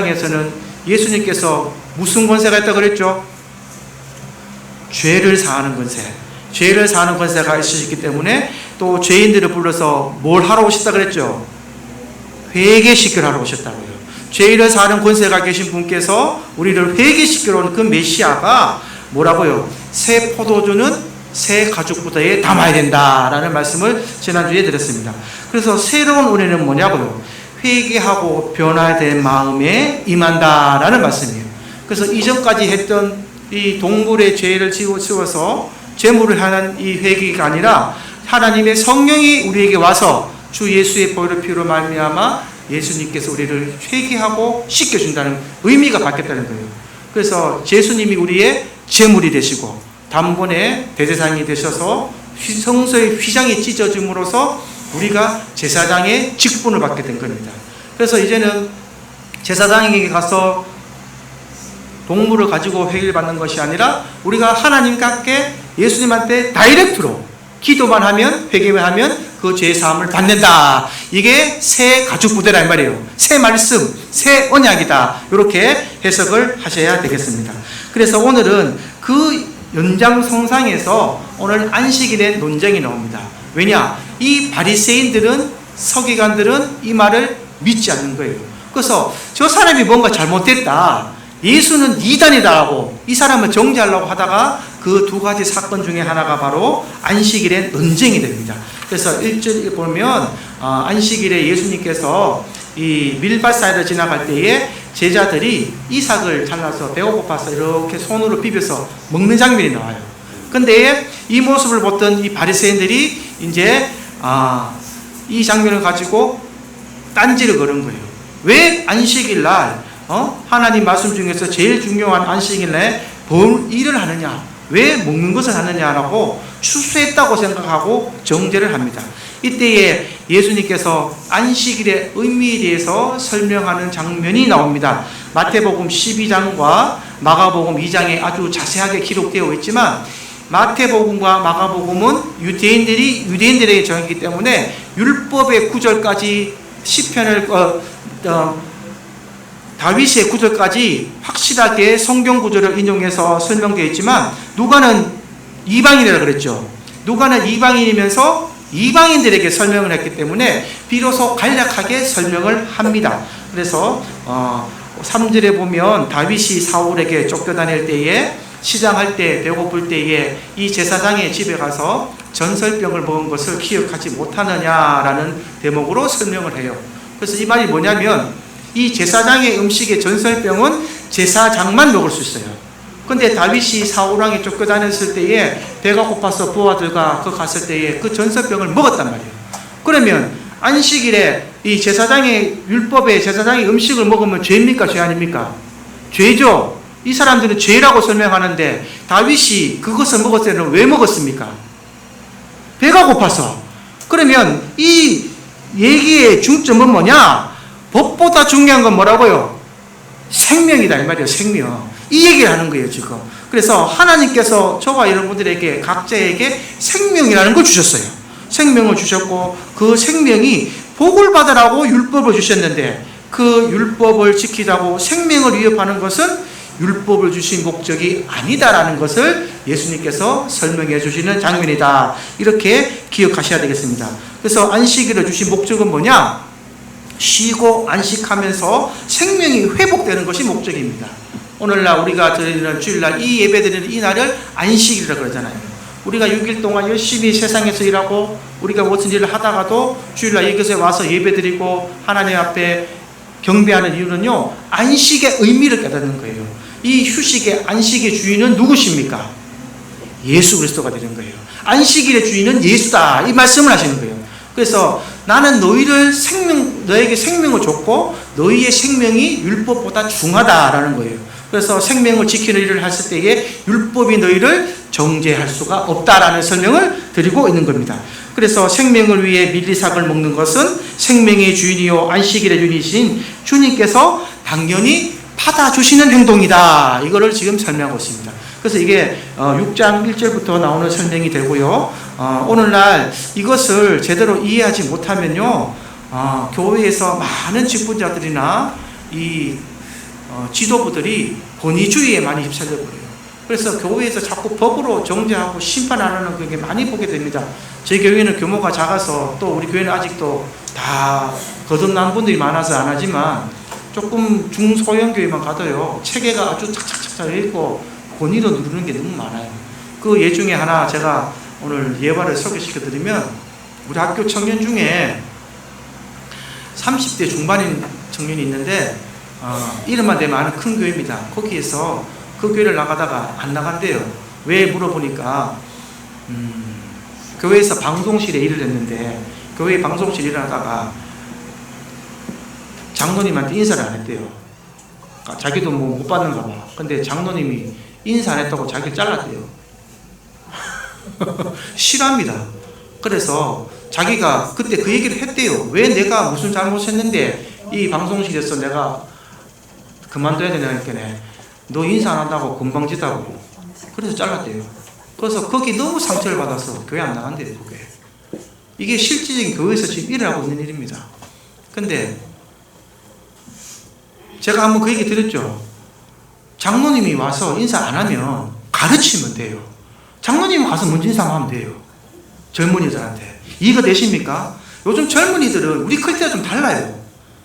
제사장에서는 예수님께서 무슨 권세가 있다고 그랬죠? 죄를 사하는 권세. 죄를 사하는 권세가 있으셨기 때문에 또 죄인들을 불러서 뭘 하러 오셨다 그랬죠? 회개시키러 하러 오셨다고요. 죄를 사하는 권세가 계신 분께서 우리를 회개시키러 온 그 메시아가 뭐라고요? 새 포도주는 새 가죽부대에 담아야 된다라는 말씀을 지난주에 드렸습니다. 그래서 새로운 은혜는 뭐냐고요? 회개하고 변화된 마음에 임한다라는 말씀이에요. 그래서 이전까지 했던 이 동물의 죄를 지워서 죄물을 향한 이 회개가 아니라 하나님의 성령이 우리에게 와서 주 예수의 보혈의 피로 말미암아 예수님께서 우리를 회개하고 씻겨준다는 의미가 바뀌었다는 거예요. 그래서 예수님이 우리의 제물이 되시고 단번에 대제사장이 되셔서 성소의 휘장이 찢어짐으로써 우리가 제사장의 직분을 받게 된 겁니다. 그래서 이제는 제사장에게 가서 동물을 가지고 회개를 받는 것이 아니라 우리가 하나님께 예수님한테 다이렉트로 기도만 하면, 회개만 하면 그 죄 사함을 받는다. 이게 새 가죽 부대라 이 말이에요. 새 말씀, 새 언약이다. 이렇게 해석을 하셔야 되겠습니다. 그래서 오늘은 그 연장성상에서 오늘 안식일의 논쟁이 나옵니다. 왜냐? 이 바리새인들은, 서기관들은 이 말을 믿지 않는 거예요. 그래서 저 사람이 뭔가 잘못됐다, 예수는 이단이다라고 이 사람을 정죄하려고 하다가 그 두 가지 사건 중에 하나가 바로 안식일의 논쟁이 됩니다. 그래서 1절에 보면 안식일에 예수님께서 이 밀밭 사이를 지나갈 때에 제자들이 이삭을 잘라서 배가 고파서 이렇게 손으로 비벼서 먹는 장면이 나와요. 근데 이 모습을 보던 이 바리새인들이 이제 이 장면을 가지고 딴지를 거는 거예요. 왜 안식일 날 하나님 말씀 중에서 제일 중요한 안식일 날 뭘 일을 하느냐, 왜 먹는 것을 하느냐라고 추수했다고 생각하고 정죄를 합니다. 이때에 예수님께서 안식일의 의미에 대해서 설명하는 장면이 나옵니다. 마태복음 12장과 마가복음 2장에 아주 자세하게 기록되어 있지만 마태복음과 마가복음은 유대인들에게 정했기 때문에 율법의 구절까지 시편을 다윗의 구절까지 확실하게 성경 구절을 인용해서 설명되어 있지만 누가는 이방인이라고 그랬죠. 누가는 이방인이면서 이방인들에게 설명을 했기 때문에 비로소 간략하게 설명을 합니다. 그래서 3절에 보면 다윗이 사울에게 쫓겨다닐 때에 시장할 때 배고플 때에 이 제사장의 집에 가서 전설병을 먹은 것을 기억하지 못하느냐라는 대목으로 설명을 해요. 그래서 이 말이 뭐냐면 이 제사장의 음식의 전설병은 제사장만 먹을 수 있어요. 근데 다윗이 사울왕이 쫓겨다녔을 때에 배가 고파서 부하들과 갔을 때에 그 전설병을 먹었단 말이에요. 그러면 안식일에 이 제사장의 율법에 제사장의 음식을 먹으면 죄입니까? 죄 아닙니까? 죄죠. 이 사람들은 죄라고 설명하는데 다윗이 그것을 먹었을 때는 왜 먹었습니까? 배가 고파서. 그러면 이 얘기의 중점은 뭐냐? 법보다 중요한 건 뭐라고요? 생명이다 이 말이에요. 생명. 이 얘기를 하는 거예요 지금. 그래서 하나님께서 저와 여러분들에게 각자에게 생명이라는 걸 주셨어요. 생명을 주셨고 그 생명이 복을 받으라고 율법을 주셨는데 그 율법을 지키라고 생명을 위협하는 것은 율법을 주신 목적이 아니다라는 것을 예수님께서 설명해 주시는 장면이다. 이렇게 기억하셔야 되겠습니다. 그래서 안식일을 주신 목적은 뭐냐? 쉬고 안식하면서 생명이 회복되는 것이 목적입니다. 오늘날 우리가 드리는 주일날 이 예배 드리는 이 날을 안식일이라고 그러잖아요. 우리가 6일 동안 열심히 세상에서 일하고 우리가 무슨 일을 하다가도 주일날 이곳에 와서 예배 드리고 하나님 앞에 경배하는 이유는요, 안식의 의미를 깨닫는 거예요. 이 휴식의 안식의 주인은 누구십니까? 예수 그리스도가 되는 거예요. 안식일의 주인은 예수다 이 말씀을 하시는 거예요. 그래서 나는 너에게 생명을 줬고 너희의 생명이 율법보다 중하다라는 거예요. 그래서 생명을 지키는 일을 했을 때에 율법이 너희를 정죄할 수가 없다라는 설명을 드리고 있는 겁니다. 그래서 생명을 위해 밀리삭을 먹는 것은 생명의 주인이요 안식일의 주인이신 주님께서 당연히 받아주시는 행동이다. 이거를 지금 설명하고 있습니다. 그래서 이게 6장 1절부터 나오는 설명이 되고요. 오늘날 이것을 제대로 이해하지 못하면요, 교회에서 많은 직분자들이나 이 지도부들이 권위주의에 많이 휩쓸려 버려요. 그래서 교회에서 자꾸 법으로 정죄하고 심판하는 그게 많이 보게 됩니다. 제 교회는 규모가 작아서 또 우리 교회는 아직도 다 거듭난 분들이 많아서 안 하지만 조금 중소형 교회만 가도요, 체계가 아주 착착착착 있고 권위로 누르는 게 너무 많아요. 그 예 중에 하나 제가 오늘 예화를 소개시켜 드리면, 우리 학교 청년 중에 30대 중반인 청년이 있는데 이름만 대면 아는 큰 교회입니다. 거기에서 그 교회를 나가다가 안 나간대요. 왜 물어보니까 교회에서 방송실에 일을 했는데 교회 방송실 일을 하다가 장로님한테 인사를 안 했대요. 자기도 뭐 못 받는가 봐. 근데 장로님이 인사 안 했다고 자기를 잘랐대요. 싫어합니다. 그래서 자기가 그때 그 얘기를 했대요. 왜 내가 무슨 잘못했는데 이 방송실에서 내가 그만둬야 되냐니까, 너 인사 안 한다고 건방지다고. 그래서 잘랐대요. 그래서 거기 너무 상처를 받아서 교회 안 나간대요. 그게. 이게 실질적인 교회에서 지금 일을 하고 있는 일입니다. 근데 제가 한번 그 얘기 드렸죠. 장로님이 와서 인사 안 하면 가르치면 돼요. 장로님이 가서 먼저 인사하면 돼요. 젊은이들한테. 이해가 되십니까? 요즘 젊은이들은 우리 클 때가 좀 달라요.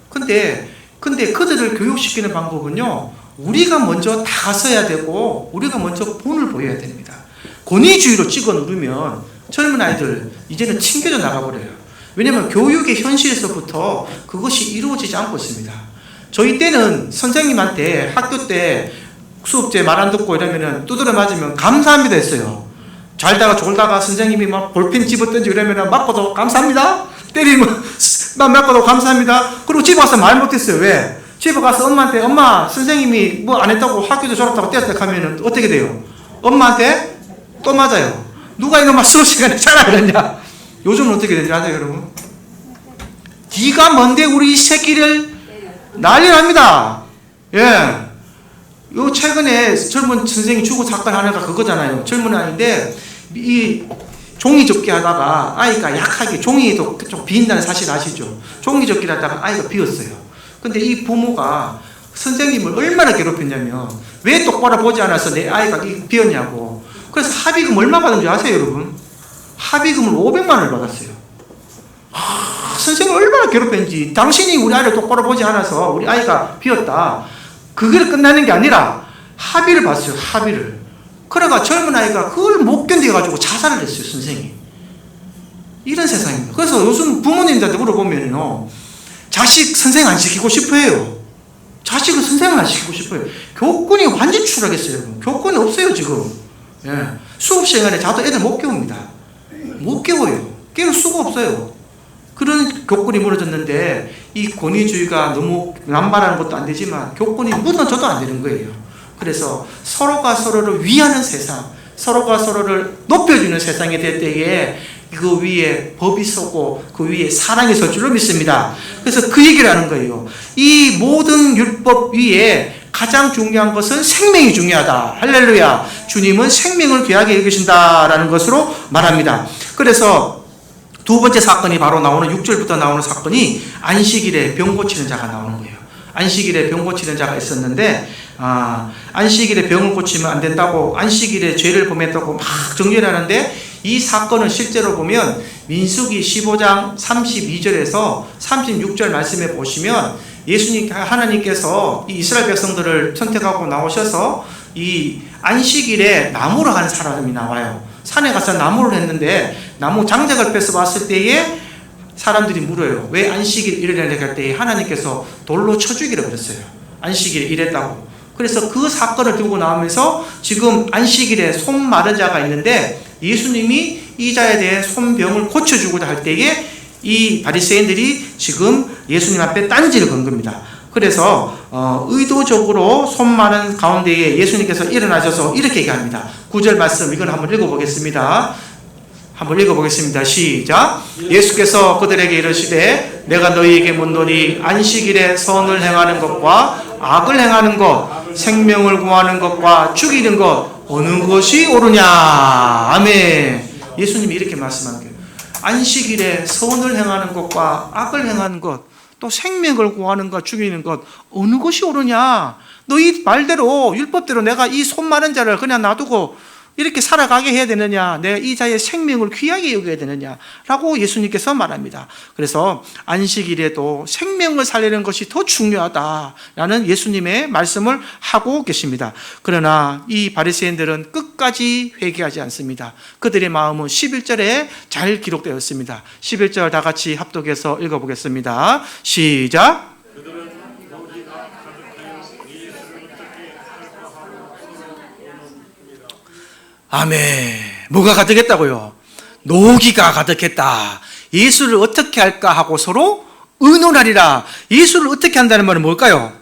근데 그들을 교육시키는 방법은요, 우리가 먼저 다가서야 되고 우리가 먼저 본을 보여야 됩니다. 권위주의로 찍어 누르면 젊은 아이들 이제는 튕겨져 나가버려요. 왜냐하면 교육의 현실에서부터 그것이 이루어지지 않고 있습니다. 저희 때는 선생님한테 학교 때 수업제 말 안 듣고 이러면 두드려 맞으면 감사합니다 했어요. 잘다가 졸다가 선생님이 막 볼펜 집어던지고 이러면 맞고도 감사합니다. 때리면 맞고도 감사합니다. 그리고 집에 가서 말 못했어요. 왜? 집에 가서 엄마한테 엄마 선생님이 뭐 안 했다고 학교도 졸았다고 때렸다 하면 어떻게 돼요? 엄마한테 또 맞아요. 누가 이놈아 수업 시간에 잘안 그랬냐? 요즘은 어떻게 되는지 아세요 여러분? 네가 뭔데 우리 이 새끼를 난리 납니다. 예. 요 최근에 젊은 선생님 죽은 사건 하나가 그거잖아요. 젊은 아이인데 이 종이 접기 하다가 아이가 약하게, 종이도 좀 비인다는 사실 아시죠? 종이 접기를 하다가 아이가 비었어요. 근데 이 부모가 선생님을 얼마나 괴롭혔냐면, 왜 똑바로 보지 않아서 내 아이가 비었냐고. 그래서 합의금 얼마 받은 줄 아세요 여러분? 합의금을 500만 원을 받았어요. 선생님 얼마나 괴롭혔는지. 당신이 우리 아이를 똑바로 보지 않아서 우리 아이가 비었다. 그게 끝나는 게 아니라 합의를 봤어요. 합의를. 그래가 젊은 아이가 그걸 못 견뎌가지고 자살을 했어요. 선생님이. 이런 세상입니다. 그래서 요즘 부모님들한테 물어보면요, 자식 선생 안 시키고 싶어 해요. 자식을 선생을 안 시키고 싶어요. 교권이 완전 추락했어요. 여러분. 교권이 없어요 지금. 예. 수업 시간에 자도 애들 못 깨웁니다. 못 깨워요. 깨울 수가 없어요. 그런 교권이 무너졌는데, 이 권위주의가 너무 남발하는 것도 안 되지만 교권이 무너져도 안 되는 거예요. 그래서 서로가 서로를 위하는 세상, 서로가 서로를 높여주는 세상이 될 때에 그 위에 법이 서고 그 위에 사랑이 설 줄로 믿습니다. 그래서 그 얘기를 하는 거예요. 이 모든 율법 위에 가장 중요한 것은 생명이 중요하다. 할렐루야. 주님은 생명을 귀하게 여기신다라는 것으로 말합니다. 그래서 두 번째 사건이 바로 나오는 6절부터 나오는 사건이 안식일에 병 고치는 자가 나오는 거예요. 안식일에 병 고치는 자가 있었는데, 안식일에 병을 고치면 안 된다고, 안식일에 죄를 범했다고 막 정죄를 하는데, 이 사건은 실제로 보면 민수기 15장 32절에서 36절 말씀에 보시면 하나님께서 이 이스라엘 백성들을 선택하고 나오셔서 이 안식일에 나무를 한 사람이 나와요. 산에 가서 나무를 했는데 나무 장작을 뺏어 봤을 때에 사람들이 물어요. 왜 안식일 일을 할 때에 하나님께서 돌로 쳐 죽이라 그랬어요. 안식일에 일했다고. 그래서 그 사건을 들고 나오면서 지금 안식일에 손 마른 자가 있는데 예수님이 이 자에 대해 손병을 고쳐주고자 할 때에 이 바리새인들이 지금 예수님 앞에 딴지를 건 겁니다. 그래서 의도적으로 손 마른 가운데에 예수님께서 일어나셔서 이렇게 얘기합니다. 9절 말씀 이걸 한번 읽어보겠습니다. 한번 읽어보겠습니다. 시작. 예수께서 그들에게 이르시되 내가 너희에게 묻노니 안식일에 선을 행하는 것과 악을 행하는 것, 생명을 구하는 것과 죽이는 것 어느 것이 옳으냐. 아멘. 예수님이 이렇게 말씀하는 거예요. 안식일에 선을 행하는 것과 악을 행하는 것 또 생명을 구하는 것, 죽이는 것 어느 것이 옳으냐? 너희 말대로 율법대로 내가 이 손 마른 자를 그냥 놔두고 이렇게 살아가게 해야 되느냐? 내가 이 자의 생명을 귀하게 여겨야 되느냐? 라고 예수님께서 말합니다. 그래서 안식일에도 생명을 살리는 것이 더 중요하다라는 예수님의 말씀을 하고 계십니다. 그러나 이 바리새인들은 끝까지 회개하지 않습니다. 그들의 마음은 11절에 잘 기록되어 있습니다. 11절 다 같이 합독해서 읽어보겠습니다. 시작. 아멘. 뭐가 가득했다고요? 노기가 가득했다. 예수를 어떻게 할까 하고 서로 의논하리라. 예수를 어떻게 한다는 말은 뭘까요?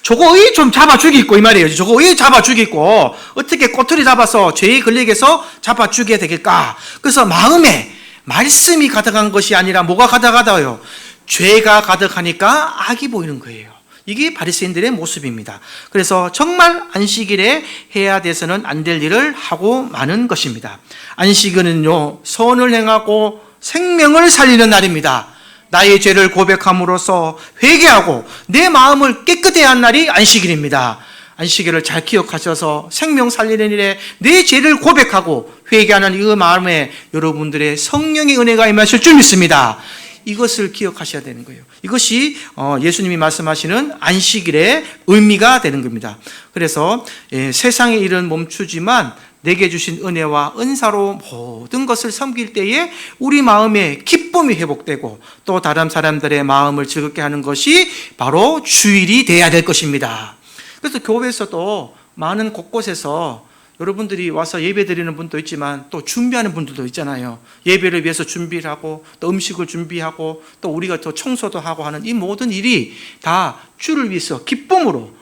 저거 의 좀 잡아 죽이고 이 말이에요. 저거 의 잡아 죽이고 어떻게 꼬투리 잡아서 죄에 걸리게 해서 잡아 죽여야 되겠까? 그래서 마음에 말씀이 가득한 것이 아니라 뭐가 가득하다요? 죄가 가득하니까 악이 보이는 거예요. 이게 바리새인들의 모습입니다. 그래서 정말 안식일에 해야 돼서는 안 될 일을 하고 마는 것입니다. 안식일은요, 선을 행하고 생명을 살리는 날입니다. 나의 죄를 고백함으로써 회개하고 내 마음을 깨끗해야 한 날이 안식일입니다. 안식일을 잘 기억하셔서 생명 살리는 일에 내 죄를 고백하고 회개하는 이 마음에 여러분들의 성령의 은혜가 임하실 줄 믿습니다. 이것을 기억하셔야 되는 거예요. 이것이 예수님이 말씀하시는 안식일의 의미가 되는 겁니다. 그래서 세상의 일은 멈추지만 내게 주신 은혜와 은사로 모든 것을 섬길 때에 우리 마음에 기쁨이 회복되고 또 다른 사람들의 마음을 즐겁게 하는 것이 바로 주일이 돼야 될 것입니다. 그래서 교회에서도 많은 곳곳에서 여러분들이 와서 예배 드리는 분도 있지만 또 준비하는 분들도 있잖아요. 예배를 위해서 준비를 하고 또 음식을 준비하고 또 우리가 또 청소도 하고 하는 이 모든 일이 다 주를 위해서 기쁨으로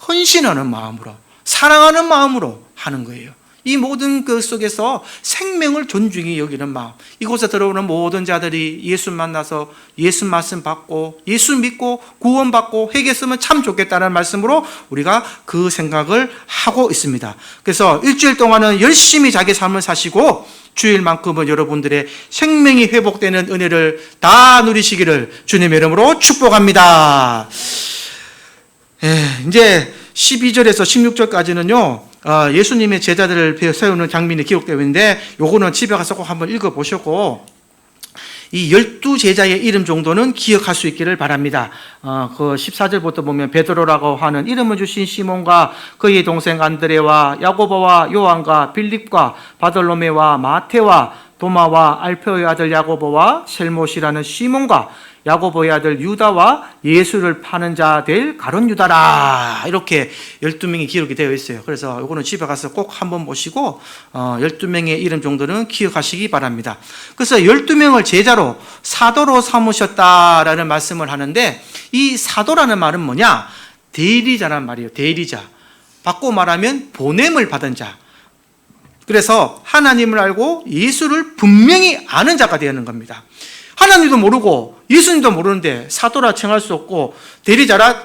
헌신하는 마음으로 사랑하는 마음으로 하는 거예요. 이 모든 그 속에서 생명을 존중히 여기는 마음, 이곳에 들어오는 모든 자들이 예수 만나서 예수 말씀 받고 예수 믿고 구원받고 회개했으면 참 좋겠다는 말씀으로 우리가 그 생각을 하고 있습니다. 그래서 일주일 동안은 열심히 자기 삶을 사시고 주일만큼은 여러분들의 생명이 회복되는 은혜를 다 누리시기를 주님의 이름으로 축복합니다. 이제 12절에서 16절까지는요 예수님의 제자들을 세우는 장면이 기록되어 있는데 요거는 집에 가서 꼭 한번 읽어보시고 이 12제자의 이름 정도는 기억할 수 있기를 바랍니다. 그 14절부터 보면 베드로라고 하는 이름을 주신 시몬과 그의 동생 안드레와 야고보와 요한과 빌립과 바돌로메와 마테와 도마와 알페오의 아들 야고보와 셀못이라는 시몬과 야고보의 아들 유다와 예수를 파는 자 될 가룟 유다라, 이렇게 12명이 기록이 되어 있어요. 그래서 이거는 집에 가서 꼭 한번 보시고 12명의 이름 정도는 기억하시기 바랍니다. 그래서 12명을 제자로 사도로 삼으셨다라는 말씀을 하는데 이 사도라는 말은 뭐냐? 대리자란 말이에요. 대리자. 바꿔 말하면 보냄을 받은 자. 그래서 하나님을 알고 예수를 분명히 아는 자가 되는 겁니다. 하나님도 모르고 예수님도 모르는데 사도라 칭할 수 없고 대리자라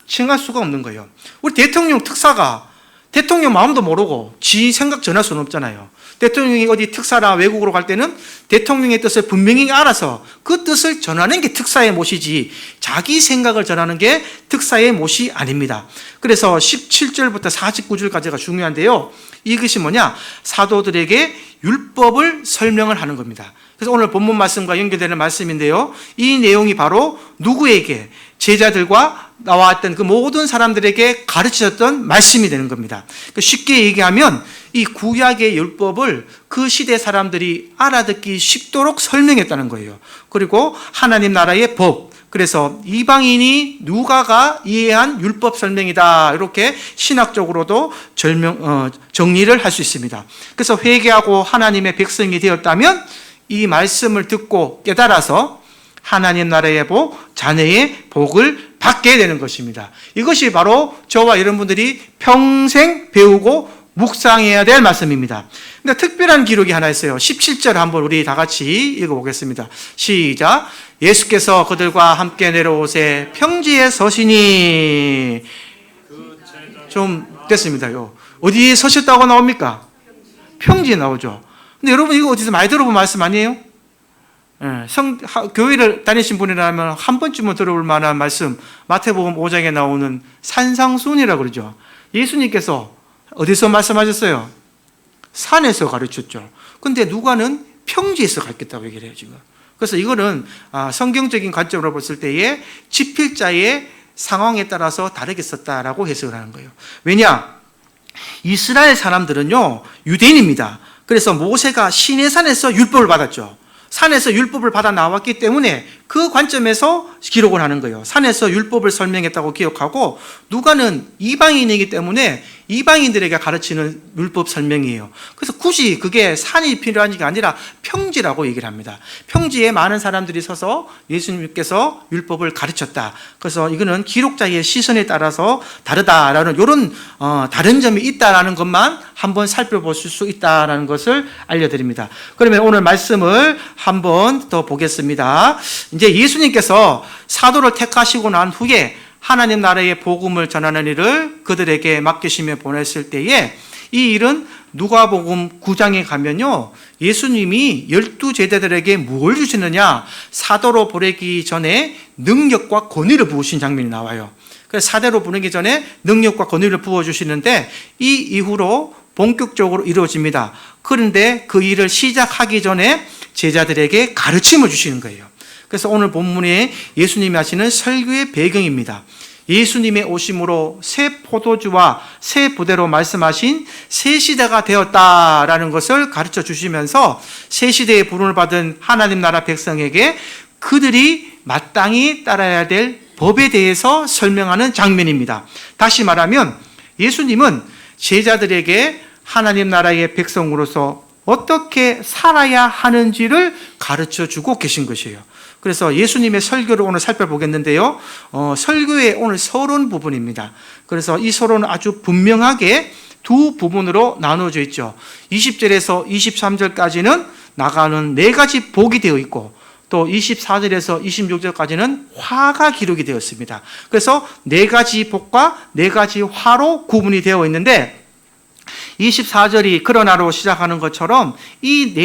칭할 수가 없는 거예요. 우리 대통령 특사가 대통령 마음도 모르고 지 생각 전할 수는 없잖아요. 대통령이 어디 특사나 외국으로 갈 때는 대통령의 뜻을 분명히 알아서 그 뜻을 전하는 게 특사의 몫이지 자기 생각을 전하는 게 특사의 몫이 아닙니다. 그래서 17절부터 49절까지가 중요한데요. 이것이 뭐냐? 사도들에게 율법을 설명을 하는 겁니다. 그래서 오늘 본문 말씀과 연결되는 말씀인데요. 이 내용이 바로 누구에게? 제자들과 나왔던 그 모든 사람들에게 가르치셨던 말씀이 되는 겁니다. 쉽게 얘기하면 이 구약의 율법을 그 시대 사람들이 알아듣기 쉽도록 설명했다는 거예요. 그리고 하나님 나라의 법, 그래서 이방인이 누가가 이해한 율법 설명이다, 이렇게 신학적으로도 정리를 할 수 있습니다. 그래서 회개하고 하나님의 백성이 되었다면 이 말씀을 듣고 깨달아서 하나님 나라의 복, 자녀의 복을 받게 되는 것입니다. 이것이 바로 저와 여러분들이 평생 배우고 묵상해야 될 말씀입니다. 근데 특별한 기록이 하나 있어요. 17절 한번 우리 다 같이 읽어보겠습니다. 시작. 예수께서 그들과 함께 내려오세 평지에 서시니. 좀 됐습니다요. 어디에 서셨다고 나옵니까? 평지에 나오죠. 근데 여러분 이거 어디서 많이 들어본 말씀 아니에요? 교회를 다니신 분이라면 한 번쯤은 들어볼 만한 말씀, 마태복음 5장에 나오는 산상수훈이라고 그러죠. 예수님께서 어디서 말씀하셨어요? 산에서 가르쳤죠. 근데 누가는 평지에서 가르쳤다고 얘기를 해요, 지금. 그래서 이거는 성경적인 관점으로 봤을 때에 집필자의 상황에 따라서 다르게 썼다라고 해석을 하는 거예요. 왜냐? 이스라엘 사람들은요, 유대인입니다. 그래서 모세가 시내산에서 율법을 받았죠. 산에서 율법을 받아 나왔기 때문에 그 관점에서 기록을 하는 거예요. 산에서 율법을 설명했다고 기억하고, 누가는 이방인이기 때문에 이방인들에게 가르치는 율법 설명이에요. 그래서 굳이 그게 산이 필요한 게 아니라 평지라고 얘기를 합니다. 평지에 많은 사람들이 서서 예수님께서 율법을 가르쳤다. 그래서 이거는 기록자의 시선에 따라서 다르다라는 이런 다른 점이 있다라는 것만 한번 살펴보실 수 있다라는 것을 알려드립니다. 그러면 오늘 말씀을 한번 더 보겠습니다. 이제 예수님께서 사도를 택하시고 난 후에 하나님 나라의 복음을 전하는 일을 그들에게 맡기시며 보냈을 때에, 이 일은 누가복음 9장에 가면요, 예수님이 12제자들에게 뭘 주시느냐, 사도로 보내기 전에 능력과 권위를 부으신 장면이 나와요. 그래서 사도로 보내기 전에 능력과 권위를 부어주시는데, 이 이후로 본격적으로 이루어집니다. 그런데 그 일을 시작하기 전에 제자들에게 가르침을 주시는 거예요. 그래서 오늘 본문에 예수님이 하시는 설교의 배경입니다. 예수님의 오심으로 새 포도주와 새 부대로 말씀하신 새 시대가 되었다라는 것을 가르쳐 주시면서 새 시대의 부름을 받은 하나님 나라 백성에게 그들이 마땅히 따라야 될 법에 대해서 설명하는 장면입니다. 다시 말하면 예수님은 제자들에게 하나님 나라의 백성으로서 어떻게 살아야 하는지를 가르쳐 주고 계신 것이에요. 그래서 예수님의 설교를 오늘 살펴보겠는데요. 설교의 오늘 서론 부분입니다. 그래서 이 서론은 아주 분명하게 두 부분으로 나누어져 있죠. 20절에서 23절까지는 나가는 네 가지 복이 되어 있고, 또 24절에서 26절까지는 화가 기록이 되었습니다. 그래서 네 가지 복과 네 가지 화로 구분이 되어 있는데, 24절이 그러나로 시작하는 것처럼 이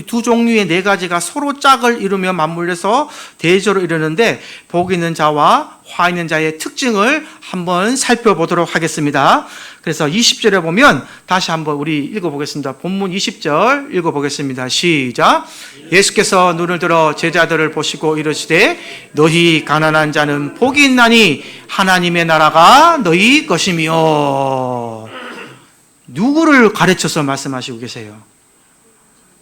두 종류의 네 가지가 서로 짝을 이루며 맞물려서 대조로 이루는데, 복 있는 자와 화 있는 자의 특징을 한번 살펴보도록 하겠습니다. 그래서 20절에 보면 다시 한번 우리 읽어보겠습니다. 본문 20절 읽어보겠습니다. 시작. 예수께서 눈을 들어 제자들을 보시고 이르시되 너희 가난한 자는 복이 있나니 하나님의 나라가 너희 것이며. 누구를 가르쳐서 말씀하시고 계세요?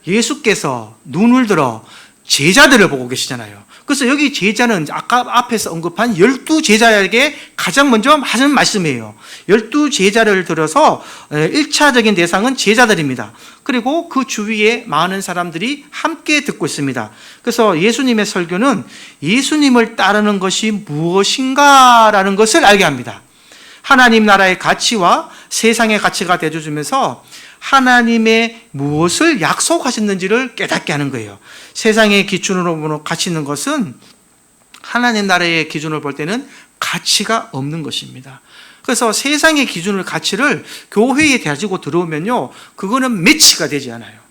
예수께서 눈을 들어 제자들을 보고 계시잖아요. 그래서 여기 제자는 아까 앞에서 언급한 12제자에게 가장 먼저 하는 말씀이에요. 12제자를 들어서 1차적인 대상은 제자들입니다. 그리고 그 주위에 많은 사람들이 함께 듣고 있습니다. 그래서 예수님의 설교는 예수님을 따르는 것이 무엇인가라는 것을 알게 합니다. 하나님 나라의 가치와 세상의 가치가 대조주면서 하나님의 무엇을 약속하셨는지를 깨닫게 하는 거예요. 세상의 기준으로 가치 있는 것은 하나님 나라의 기준을 볼 때는 가치가 없는 것입니다. 그래서 세상의 기준을, 가치를 교회에 가지고 들어오면요, 그거는 매치가 되지 않아요.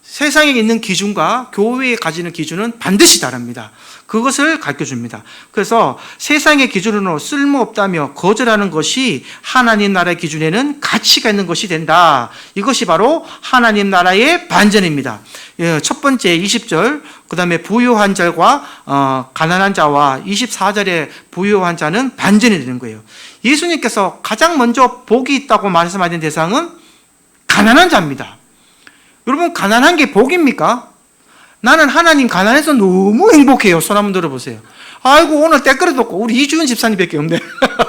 세상에 있는 기준과 교회에 가지는 기준은 반드시 다릅니다. 그것을 가르쳐줍니다. 그래서 세상의 기준으로 쓸모없다며 거절하는 것이 하나님 나라의 기준에는 가치가 있는 것이 된다. 이것이 바로 하나님 나라의 반전입니다. 첫 번째 20절, 그 다음에 부유한 자와 가난한 자와 24절에 부유한 자는 반전이 되는 거예요. 예수님께서 가장 먼저 복이 있다고 말씀하신 대상은 가난한 자입니다. 여러분, 가난한 게 복입니까? 나는 하나님 가난해서 너무 행복해요. 손 한번 들어보세요. 아이고, 오늘 댓글에도 없고 우리 이주은 집사님밖에 없네.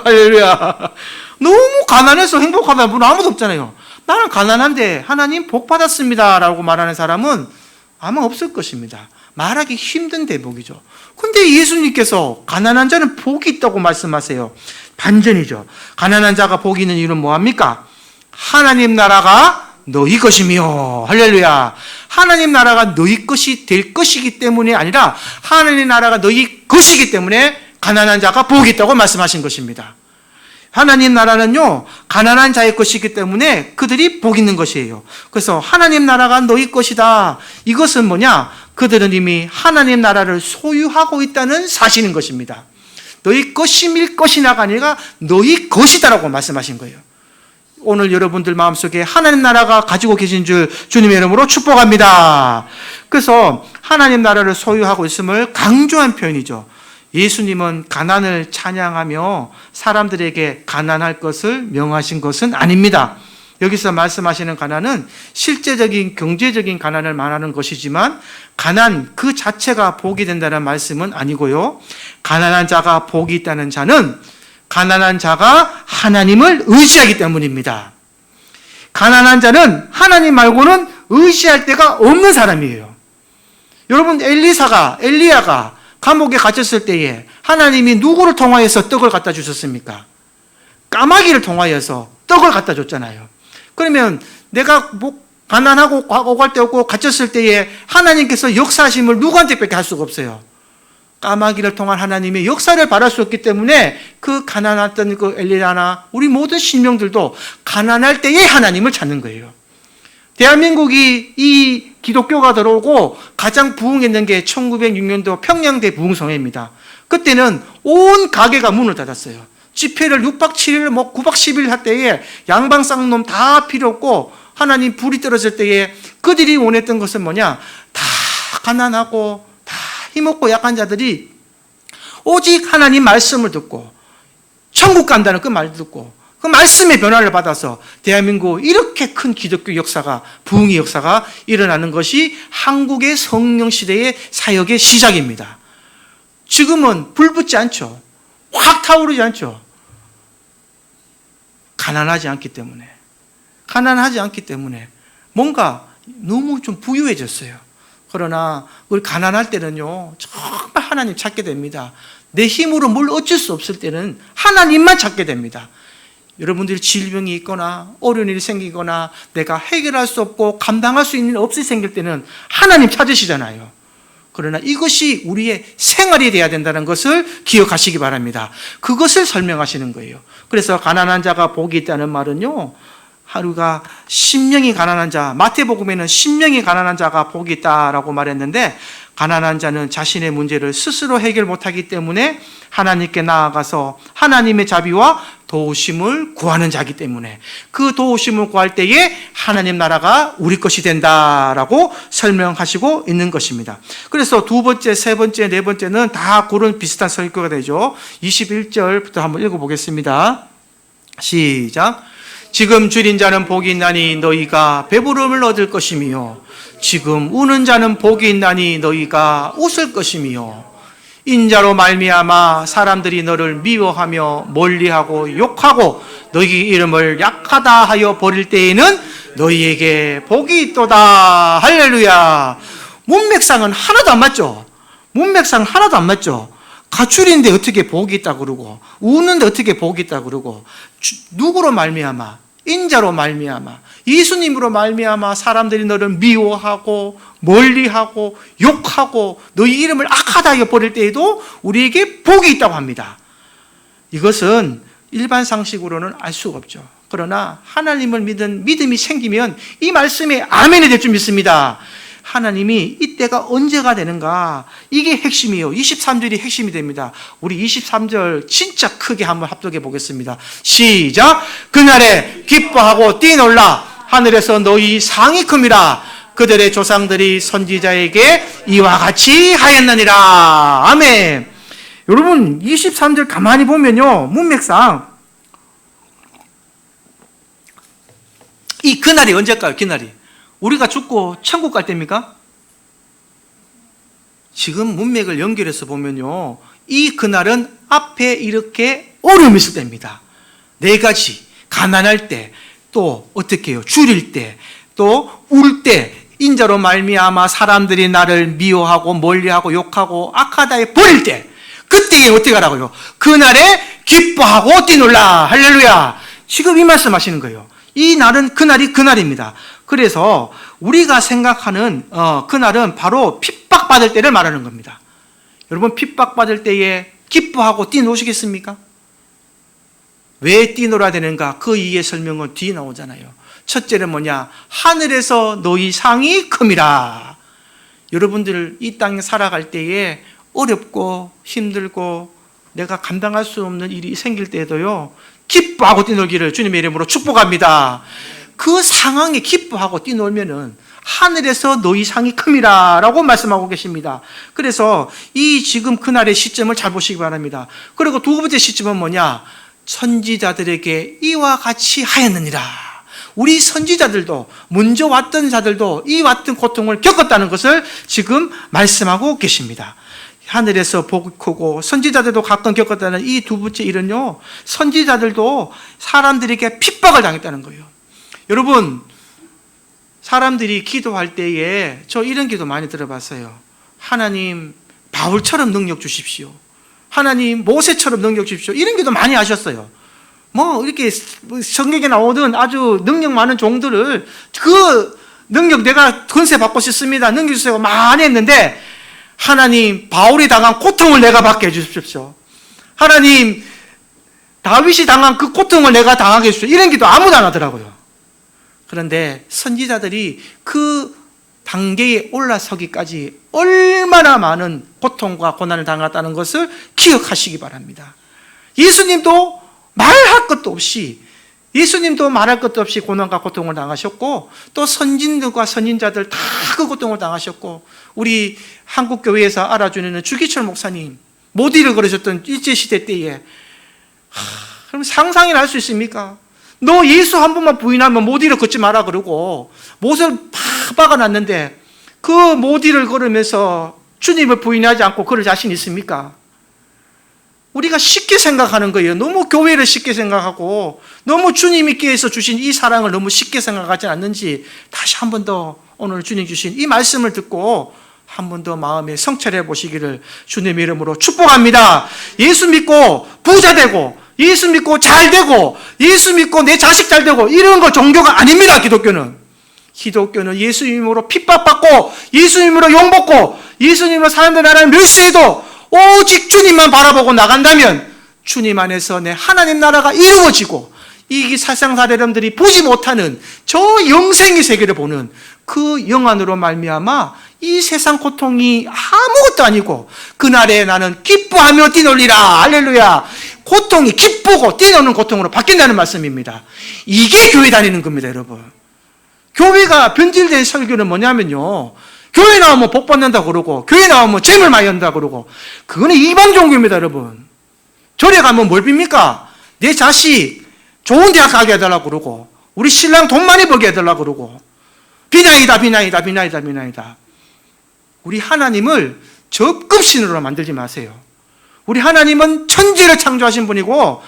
할렐루야. 너무 가난해서 행복하다는 분 아무도 없잖아요. 나는 가난한데 하나님 복 받았습니다 라고 말하는 사람은 아마 없을 것입니다. 말하기 힘든 대목이죠. 근데 예수님께서 가난한 자는 복이 있다고 말씀하세요. 반전이죠. 가난한 자가 복이 있는 이유는 뭐합니까? 하나님 나라가 너희 것이며. 할렐루야. 하나님 나라가 너희 것이 될 것이기 때문에 아니라 하나님 나라가 너희 것이기 때문에 가난한 자가 복이 있다고 말씀하신 것입니다. 하나님 나라는요, 가난한 자의 것이기 때문에 그들이 복 있는 것이에요. 그래서 하나님 나라가 너희 것이다. 이것은 뭐냐? 그들은 이미 하나님 나라를 소유하고 있다는 사실인 것입니다. 너희 것임일 것이나가 아니라 너희 것이다라고 말씀하신 거예요. 오늘 여러분들 마음속에 하나님 나라가 가지고 계신 줄 주님의 이름으로 축복합니다. 그래서 하나님 나라를 소유하고 있음을 강조한 표현이죠. 예수님은 가난을 찬양하며 사람들에게 가난할 것을 명하신 것은 아닙니다. 여기서 말씀하시는 가난은 실제적인 경제적인 가난을 말하는 것이지만 가난 그 자체가 복이 된다는 말씀은 아니고요. 가난한 자가 복이 있다는 자는 가난한 자가 하나님을 의지하기 때문입니다. 가난한 자는 하나님 말고는 의지할 데가 없는 사람이에요. 여러분, 엘리야가 감옥에 갇혔을 때에 하나님이 누구를 통하여서 떡을 갖다 주셨습니까? 까마귀를 통하여서 떡을 갖다 줬잖아요. 그러면 내가 가난하고 오갈 데 없고 갇혔을 때에 하나님께서 역사하심을 누구한테 밖에 할 수가 없어요. 까마귀를 통한 하나님의 역사를 바랄 수 없기 때문에 그 가난했던 그 엘리야나 우리 모든 신명들도 가난할 때에 하나님을 찾는 거예요. 대한민국이 이 기독교가 들어오고 가장 부흥했는 게 1906년도 평양대 부흥성회입니다. 그때는 온 가게가 문을 닫았어요. 집회를 6박 7일, 9박 10일 할 때에 양방 쌍놈 다 필요 없고 하나님 불이 떨어질 때에 그들이 원했던 것은 뭐냐? 다 가난하고 다 힘없고 약한 자들이 오직 하나님 말씀을 듣고 천국 간다는 그 말 듣고 그 말씀의 변화를 받아서 대한민국 이렇게 큰 기독교 역사가 부흥의 역사가 일어나는 것이 한국의 성령 시대의 사역의 시작입니다. 지금은 불붙지 않죠. 확 타오르지 않죠. 가난하지 않기 때문에 뭔가 너무 좀 부유해졌어요. 그러나 우리 가난할 때는요 정말 하나님 찾게 됩니다. 내 힘으로 뭘 어쩔 수 없을 때는 하나님만 찾게 됩니다. 여러분들이 질병이 있거나 어려운 일이 생기거나 내가 해결할 수 없고 감당할 수 있는 일 없이 생길 때는 하나님 찾으시잖아요. 그러나 이것이 우리의 생활이 돼야 된다는 것을 기억하시기 바랍니다. 그것을 설명하시는 거예요. 그래서 가난한 자가 복이 있다는 말은요, 하루가 10명이 가난한 자, 마태복음에는 10명이 가난한 자가 복이 있다라고 말했는데, 가난한 자는 자신의 문제를 스스로 해결 못하기 때문에 하나님께 나아가서 하나님의 자비와 도우심을 구하는 자이기 때문에 그 도우심을 구할 때에 하나님 나라가 우리 것이 된다라고 설명하시고 있는 것입니다. 그래서 두 번째, 세 번째, 네 번째는 다 그런 비슷한 설교가 되죠. 21절부터 한번 읽어보겠습니다. 시작. 지금 줄인 자는 복이 있나니 너희가 배부름을 얻을 것이며 지금 우는 자는 복이 있나니 너희가 웃을 것이며 인자로 말미암아 사람들이 너를 미워하며 멀리하고 욕하고 너희 이름을 약하다 하여 버릴 때에는 너희에게 복이 있도다. 할렐루야. 문맥상은 하나도 안 맞죠? 문맥상 하나도 안 맞죠? 가출인데 어떻게 복이 있다고 그러고 우는데 어떻게 복이 있다고 그러고 누구로 말미암아? 인자로 말미암아 예수님으로 말미암아 사람들이 너를 미워하고 멀리하고 욕하고 너희 이름을 악하다 하여 버릴 때에도 우리에게 복이 있다고 합니다. 이것은 일반 상식으로는 알 수가 없죠. 그러나 하나님을 믿은 믿음이 생기면 이 말씀에 아멘이 될 줄 믿습니다. 하나님이 이때가 언제가 되는가, 이게 핵심이에요. 23절이 핵심이 됩니다. 우리 23절 진짜 크게 한번 합독해 보겠습니다. 시작. 그날에 기뻐하고 뛰놀라 하늘에서 너희 상이 큼이라 그들의 조상들이 선지자에게 이와 같이 하였느니라. 아멘. 여러분 23절 가만히 보면요, 문맥상 이 그날이 언제일까요? 그날이 우리가 죽고 천국 갈 때입니까? 지금 문맥을 연결해서 보면요, 이 그날은 앞에 이렇게 어려움이 있을 때입니다. 네 가지. 가난할 때, 또 어떻게 해요? 줄일 때, 또 울 때, 인자로 말미암아 사람들이 나를 미워하고 멀리하고 욕하고 악하다에 버릴 때, 그때에 어떻게 하라고요? 그날에 기뻐하고 뛰놀라. 할렐루야. 지금 이 말씀 하시는 거예요. 이 날은 그날이 그날입니다. 그래서 우리가 생각하는 그날은 바로 핍박받을 때를 말하는 겁니다. 여러분 핍박받을 때에 기뻐하고 뛰노시겠습니까? 왜 뛰놀아야 되는가? 그 이유의 설명은 뒤에 나오잖아요. 첫째는 뭐냐? 하늘에서 너희 상이 큼이라. 여러분들 이 땅에 살아갈 때에 어렵고 힘들고 내가 감당할 수 없는 일이 생길 때에도요, 기뻐하고 뛰놀기를 주님의 이름으로 축복합니다. 그 상황에 기뻐하고 뛰놀면은 하늘에서 너희 상이 큽니다 라고 말씀하고 계십니다. 그래서 이 지금 그날의 시점을 잘 보시기 바랍니다. 그리고 두 번째 시점은 뭐냐? 선지자들에게 이와 같이 하였느니라. 우리 선지자들도, 먼저 왔던 자들도 이 왔던 고통을 겪었다는 것을 지금 말씀하고 계십니다. 하늘에서 복이 크고 선지자들도 가끔 겪었다는 이 두 번째 일은요, 선지자들도 사람들에게 핍박을 당했다는 거예요. 여러분, 사람들이 기도할 때에 저 이런 기도 많이 들어봤어요. 하나님, 바울처럼 능력 주십시오. 하나님, 모세처럼 능력 주십시오. 이런 기도 많이 하셨어요. 뭐 이렇게 성경에 나오던 아주 능력 많은 종들을 그 능력 내가 권세 받고 싶습니다, 능력 주세요 많이 했는데, 하나님, 바울이 당한 고통을 내가 받게 해주십시오. 하나님, 다윗이 당한 그 고통을 내가 당하게 해주십시오. 이런 기도 아무도 안 하더라고요. 그런데 선지자들이 그 단계에 올라서기까지 얼마나 많은 고통과 고난을 당했다는 것을 기억하시기 바랍니다. 예수님도 말할 것도 없이, 예수님도 말할 것도 없이 고난과 고통을 당하셨고, 또 선진들과 선인자들 다 그 고통을 당하셨고, 우리 한국교회에서 알아주는 주기철 목사님 모디를 걸으셨던 일제시대 때에, 그럼 상상이나 할 수 있습니까? 너 예수 한 번만 부인하면 모디를 걷지 마라 그러고 못을 팍 박아놨는데, 그 모디를 걸으면서 주님을 부인하지 않고 걸을 자신 있습니까? 우리가 쉽게 생각하는 거예요. 너무 교회를 쉽게 생각하고 너무 주님께서 주신 이 사랑을 너무 쉽게 생각하지 않는지, 다시 한 번 더 오늘 주님 주신 이 말씀을 듣고 한 번 더 마음에 성찰해 보시기를 주님의 이름으로 축복합니다. 예수 믿고 부자 되고, 예수 믿고 잘 되고, 예수 믿고 내 자식 잘 되고, 이런 거 종교가 아닙니다. 기독교는 예수님으로 핍박받고, 예수님으로 욕먹고, 예수님으로 사람들 나라를 멸시해도 오직 주님만 바라보고 나간다면 주님 안에서 내 하나님 나라가 이루어지고, 이 세상 사람들이 보지 못하는 저 영생의 세계를 보는 그 영안으로 말미암아 이 세상 고통이 아무것도 아니고 그날에 나는 기뻐하며 뛰놀리라. 할렐루야. 고통이 기쁘고 뛰노는 고통으로 바뀐다는 말씀입니다. 이게 교회 다니는 겁니다, 여러분. 교회가 변질된 설교는 뭐냐면요, 교회 나오면 복 받는다 그러고, 교회 나오면 재물 많이 한다 그러고, 그거는 이방 종교입니다, 여러분. 절에 가면 뭘 빕니까? 내 자식 좋은 대학 가게 해달라고 그러고, 우리 신랑 돈 많이 벌게 해달라고 그러고, 비나이다. 우리 하나님을 적급신으로 만들지 마세요. 우리 하나님은 천지를 창조하신 분이고,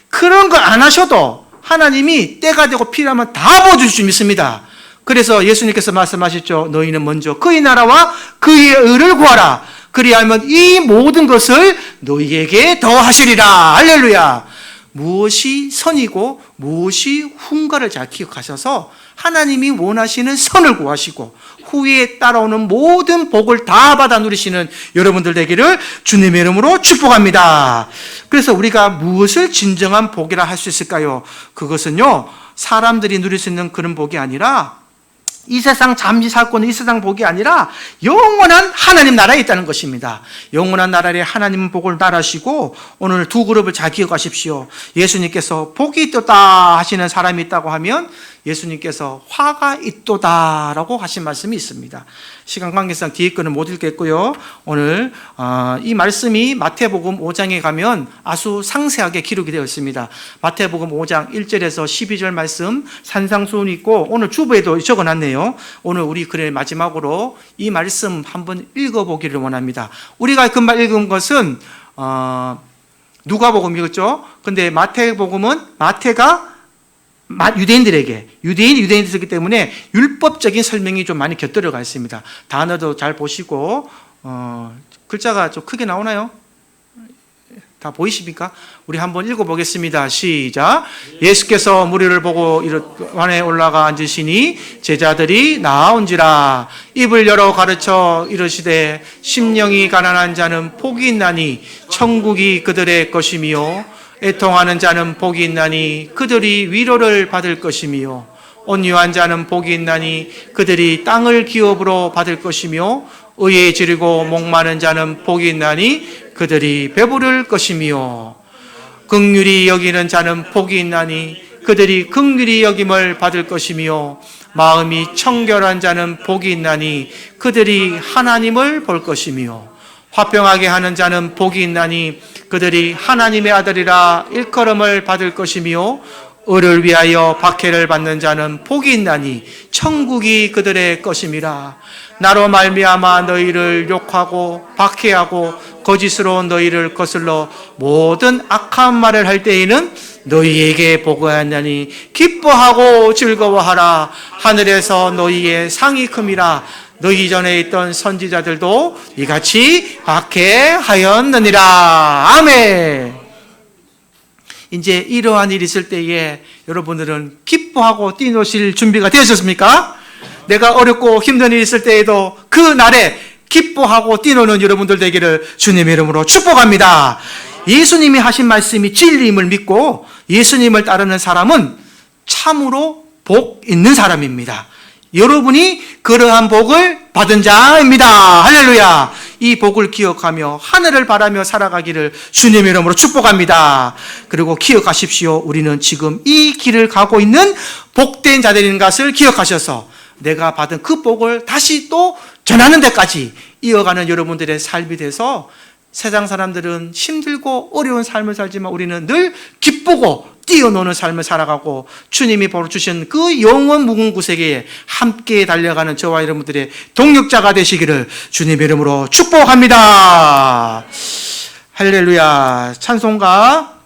그런 거 안 하셔도 하나님이 때가 되고 필요하면 다 부어줄 수 있습니다. 그래서 예수님께서 말씀하셨죠. 너희는 먼저 그의 나라와 그의 의를 구하라. 그리하면 이 모든 것을 너희에게 더하시리라. 할렐루야. 무엇이 선이고 무엇이 훈가를 잘 기억하셔서 하나님이 원하시는 선을 구하시고 후에 따라오는 모든 복을 다 받아 누리시는 여러분들 되기를 주님의 이름으로 축복합니다. 그래서 우리가 무엇을 진정한 복이라 할 수 있을까요? 그것은요, 사람들이 누릴 수 있는 그런 복이 아니라, 이 세상 잠시 살고는 이 세상 복이 아니라 영원한 하나님 나라에 있다는 것입니다. 영원한 나라에 하나님은 복을 나라시고, 오늘 두 그룹을 잘 기억하십시오. 예수님께서 복이 있도다 하시는 사람이 있다고 하면 예수님께서 화가 있도다라고 하신 말씀이 있습니다. 시간 관계상 뒤에 거는 못 읽겠고요. 오늘 이 말씀이 마태복음 5장에 가면 아주 상세하게 기록이 되어 있습니다. 마태복음 5장 1절에서 12절 말씀 산상수훈이 있고, 오늘 주부에도 적어놨네요. 오늘 우리 글의 마지막으로 이 말씀 한번 읽어보기를 원합니다. 우리가 금방 읽은 것은 누가복음이었죠. 근데 마태복음은 마태가 유대인이 있기 때문에 율법적인 설명이 좀 많이 곁들여가 있습니다. 단어도 잘 보시고, 글자가 좀 크게 나오나요? 다 보이십니까? 우리 한번 읽어보겠습니다. 시작. 예수께서 무리를 보고 완에 올라가 앉으시니 제자들이 나아온지라. 입을 열어 가르쳐 이르시되 심령이 가난한 자는 복이 있나니 천국이 그들의 것이며, 애통하는 자는 복이 있나니 그들이 위로를 받을 것이며, 온유한 자는 복이 있나니 그들이 땅을 기업으로 받을 것이며, 의에 지르고 목마른 자는 복이 있나니 그들이 배부를 것이며 긍휼히 여기는 자는 복이 있나니 그들이 긍휼히 여김을 받을 것이며 마음이 청결한 자는 복이 있나니 그들이 하나님을 볼 것이며 화평하게 하는 자는 복이 있나니 그들이 하나님의 아들이라 일컬음을 받을 것이며 의를 위하여 박해를 받는 자는 복이 있나니 천국이 그들의 것임이라. 나로 말미암아 너희를 욕하고 박해하고 거짓으로 너희를 거슬러 모든 악한 말을 할 때에는 너희에게 복하였나니 기뻐하고 즐거워하라. 하늘에서 너희의 상이 큼이라. 너희 전에 있던 선지자들도 이같이 박해하였느니라. 아멘. 이제 이러한 일이 있을 때에 여러분들은 기뻐하고 뛰노실 준비가 되셨습니까? 내가 어렵고 힘든 일이 있을 때에도 그 날에 기뻐하고 뛰노는 여러분들 되기를 주님의 이름으로 축복합니다. 예수님이 하신 말씀이 진리임을 믿고 예수님을 따르는 사람은 참으로 복 있는 사람입니다. 여러분이 그러한 복을 받은 자입니다. 할렐루야. 이 복을 기억하며 하늘을 바라며 살아가기를 주님의 이름으로 축복합니다. 그리고 기억하십시오. 우리는 지금 이 길을 가고 있는 복된 자들인 것을 기억하셔서 내가 받은 그 복을 다시 또 전하는 데까지 이어가는 여러분들의 삶이 돼서 세상 사람들은 힘들고 어려운 삶을 살지만 우리는 늘 기쁘고 뛰어노는 삶을 살아가고 주님이 보러 주신 그 영원 무궁구 세계에 함께 달려가는 저와 여러분들의 동력자가 되시기를 주님의 이름으로 축복합니다. 할렐루야. 찬송가